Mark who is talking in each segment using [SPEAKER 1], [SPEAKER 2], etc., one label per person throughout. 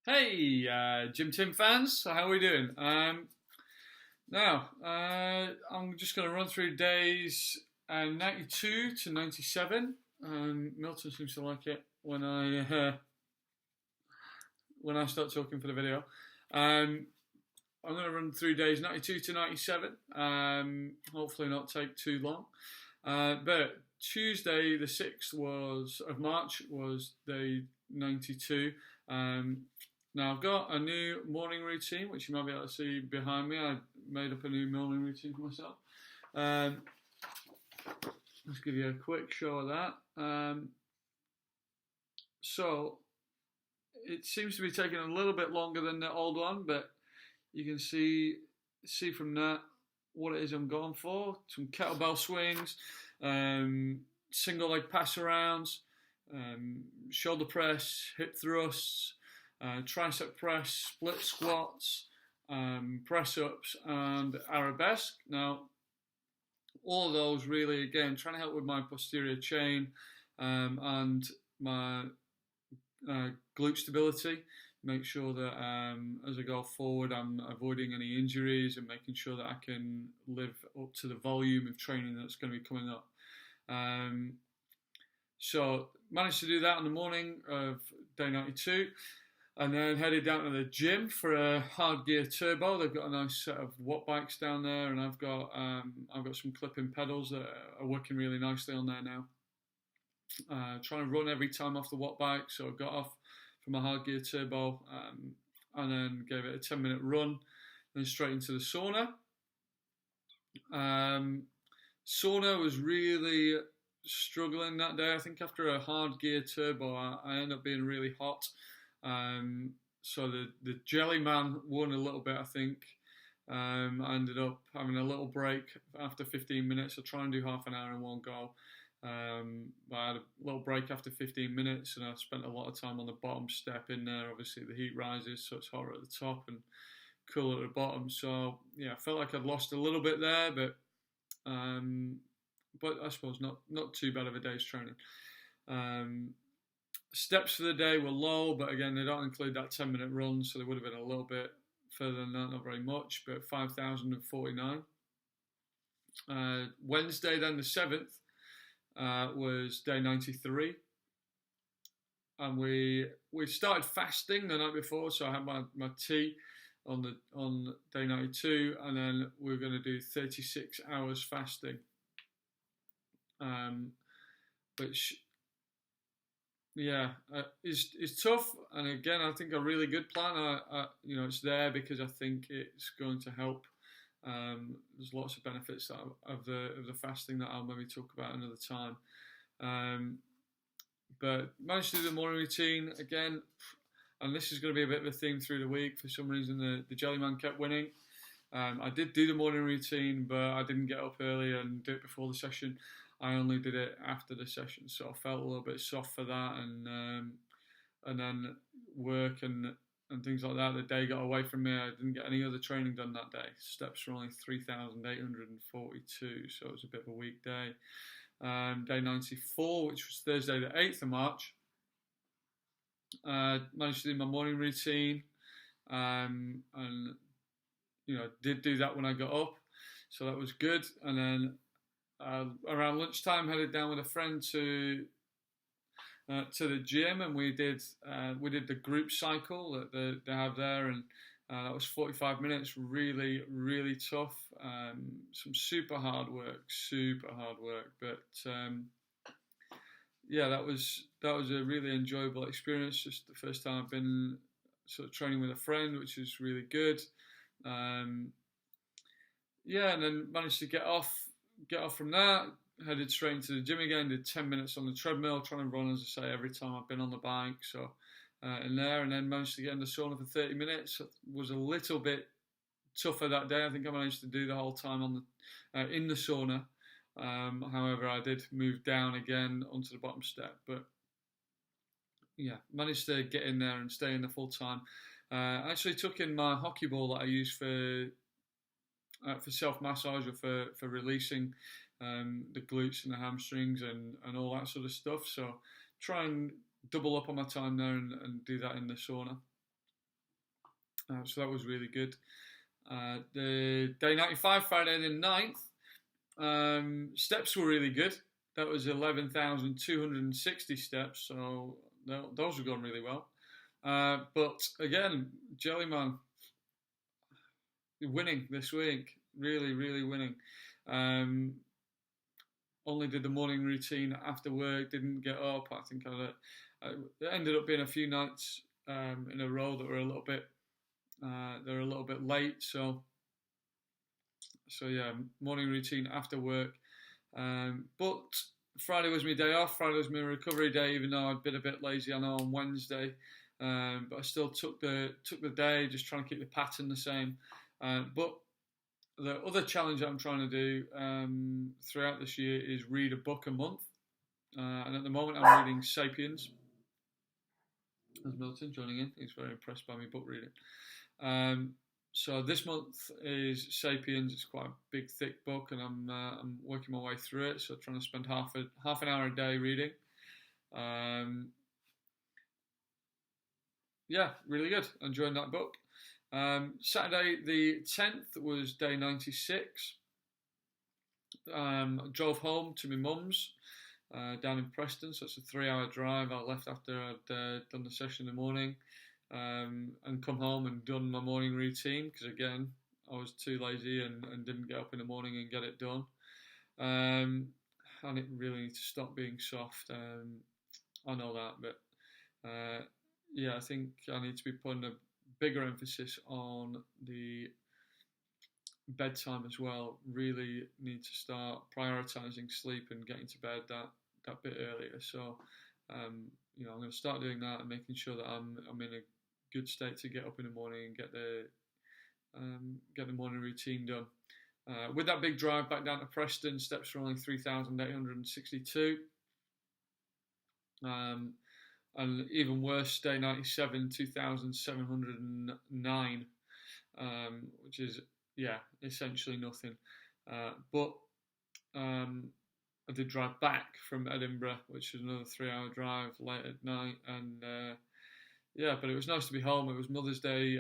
[SPEAKER 1] Hey, Jim Tim fans, so how are we doing? I'm just going to run through days 92 to 97. Milton seems to like it when I start talking for the video. I'm going to run through days 92 to 97. Hopefully not take too long. But Tuesday, the 6th of March, was day 92. Now I've got a new morning routine, which you might be able to see behind me. I made up a new morning routine for myself. Let's give you a quick show of that. So it seems to be taking a little bit longer than the old one, but you can see from that what it is I'm going for. Some kettlebell swings, single leg pass arounds, shoulder press, hip thrusts, tricep press, split squats, press ups, and arabesque. Now, all of those really, again, trying to help with my posterior chain and my glute stability. Make sure that as I go forward, I'm avoiding any injuries and making sure that I can live up to the volume of training that's going to be coming up. So managed to do that in the morning of day 92, and then headed down to the gym for a hard gear turbo. They've got a nice set of watt bikes down there, and I've got some clipping pedals that are working really nicely on there now. Trying to run every time off the watt bike, so I got off from a hard gear turbo, and then gave it a 10-minute run, then straight into the sauna. Sauna was really struggling that day. I think after a hard gear turbo, I ended up being really hot. So the Jellyman won a little bit, I think. I ended up having a little break after 15 minutes. I try and do half an hour in one go. But I had a little break after 15 minutes, and I spent a lot of time on the bottom step in there. Obviously, the heat rises, so it's hotter at the top and cooler at the bottom. So yeah, I felt like I'd lost a little bit there, but I suppose not too bad of a day's training. Steps for the day were low, but again, they don't include that 10-minute run, so they would have been a little bit further than that, not very much, but 5,049. Wednesday, then the 7th, was day 93, and we started fasting the night before, so I had my tea on day 92, and then we were going to do 36 hours fasting, which is tough. And again, I think a really good plan. It's there because I think it's going to help. There's lots of benefits of the fasting that I'll maybe talk about another time. But managed to do the morning routine again, and this is going to be a bit of a theme through the week. For some reason, the Jellyman kept winning. I did do the morning routine, but I didn't get up early and do it before the session. I only did it after the session, so I felt a little bit soft for that, and then work and things like that. The day got away from me. I didn't get any other training done that day. Steps were only 3,842, so it was a bit of a weak day. Day 94, which was Thursday the 8th of March, managed to do my morning routine, and did do that when I got up, so that was good. And then around lunchtime, headed down with a friend to the gym, and we did the group cycle that they have there, and that was 45 minutes. Really, really tough. Some super hard work, but that was a really enjoyable experience. Just the first time I've been sort of training with a friend, which is really good. And then managed to get off from that, headed straight into the gym again, did 10 minutes on the treadmill, trying to run, as I say, every time I've been on the bike, so in there, and then managed to get in the sauna for 30 minutes. It was a little bit tougher that day. I think I managed to do the whole time in the sauna. However, I did move down again onto the bottom step, but yeah, managed to get in there and stay in the full time. I actually took in my hockey ball that I use for self-massage, or for releasing the glutes and the hamstrings and all that sort of stuff. So try and double up on my time there and do that in the sauna. So that was really good. The day 95, Friday the 9th, steps were really good. That was 11,260 steps, so those were going really well. But again, Jellyman winning this week, really, really winning. Only did the morning routine after work, didn't get up. I think it ended up being a few nights in a row that were a little bit late. So yeah, morning routine after work. But Friday was my day off. Friday was my recovery day, even though I'd been a bit lazy, I know, on Wednesday. But I still took the day, just trying to keep the pattern the same. But the other challenge that I'm trying to do throughout this year is read a book a month. And at the moment, I'm reading *Sapiens*. There's Milton joining in. He's very impressed by my book reading. So this month is *Sapiens*. It's quite a big, thick book, and I'm working my way through it. So trying to spend half an hour a day reading. Yeah, really good. Enjoying that book. Saturday the 10th was day 96. Drove home to my mum's down in Preston, so it's a 3-hour drive. I left after I'd done the session in the morning and come home and done my morning routine, because again, I was too lazy and didn't get up in the morning and get it done. And it really needs to stop being soft. I know that, but yeah, I think I need to be putting a bigger emphasis on the bedtime as well. Really need to start prioritising sleep and getting to bed that bit earlier. So I'm going to start doing that and making sure that I'm in a good state to get up in the morning and get the morning routine done. With that big drive back down to Preston, steps were only 3,862. And even worse, day 97, 2,709, which is, essentially nothing. But I did drive back from Edinburgh, which was another 3-hour drive late at night. And but it was nice to be home. It was Mother's Day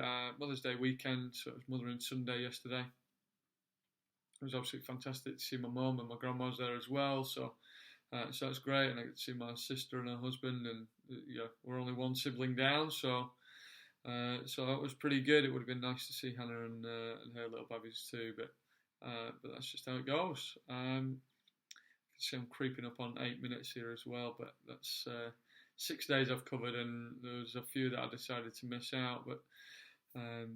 [SPEAKER 1] weekend, so it was Mothering Sunday yesterday. It was absolutely fantastic to see my mum, and my grandma was there as well. So it's great, and I get to see my sister and her husband, and we're only one sibling down, so that was pretty good. It would have been nice to see Hannah and her little babies too, but that's just how it goes. I can see I'm creeping up on 8 minutes here as well, but that's 6 days I've covered, and there was a few that I decided to miss out, but there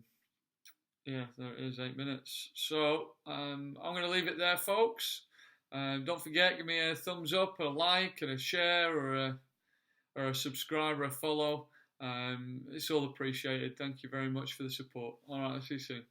[SPEAKER 1] it is, 8 minutes. So I'm going to leave it there, folks. Don't forget, give me a thumbs up, a like, and a share, or a subscribe, or a follow. It's all appreciated. Thank you very much for the support. All right, I'll see you soon.